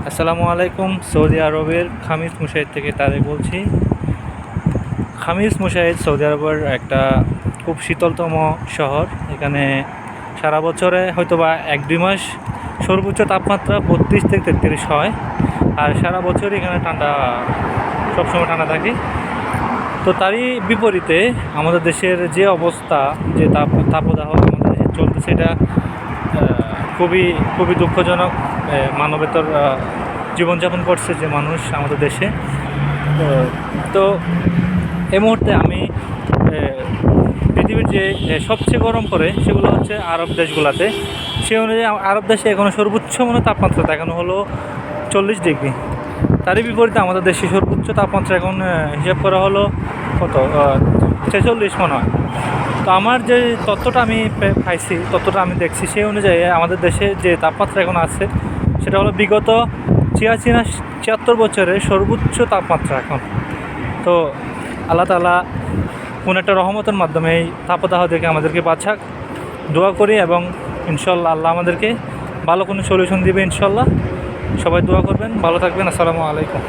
আসসালামু আলাইকুম। সৌদি আরবের খামিস মুশাহিদ থেকে তারেক বলছি। খামিস মুশাহিদ সৌদি আরবের একটা খুব শীতলতম শহর। এখানে সারা বছরে হয়তোবা 1-2 মাস সর্বোচ্চ তাপমাত্রা 32 থেকে 33 হয়, আর সারা বছরই এখানে ঠান্ডা, সবসময় ঠান্ডা থাকে। তো তারই বিপরীতে আমাদের দেশের যে অবস্থা, যে তাপদাহ আমাদের দেশে চলতেছে, এটা খুবই খুবই দুঃখজনক। মানবেতর জীবনযাপন করছে যে মানুষ আমাদের দেশে। তো এই মুহূর্তে আমি পৃথিবীর যে সবচেয়ে গরম পড়ে সেগুলো হচ্ছে আরব দেশগুলোতে। সেই অনুযায়ী আরব দেশে এখনও সর্বোচ্চ তাপমাত্রা দেখানো হলো 40 ডিগ্রি। তারই বিপরীতে আমাদের দেশে সর্বোচ্চ তাপমাত্রা এখন হিসাব করা হলো কত, 46 মনে হয়। তো আমার যে তথ্যটা আমি পাইছি, তথ্যটা আমি দেখছি, সেই অনুযায়ী আমাদের দেশে যে তাপমাত্রা এখন আছে সেটা হলো বিগত 76 বছরের সর্বোচ্চ তাপমাত্রা এখন। তো আল্লাহ তাআলা কোন একটা রহমতের মাধ্যমে এই তাপদাহ থেকে আমাদেরকে বাঁচাক, দোয়া করি, এবং ইনশাল্লাহ আল্লাহ আমাদেরকে ভালো কোনো সলিউশন দিবে ইনশাল্লাহ। সবাই দোয়া করবেন, ভালো থাকবেন। আসসালামু আলাইকুম।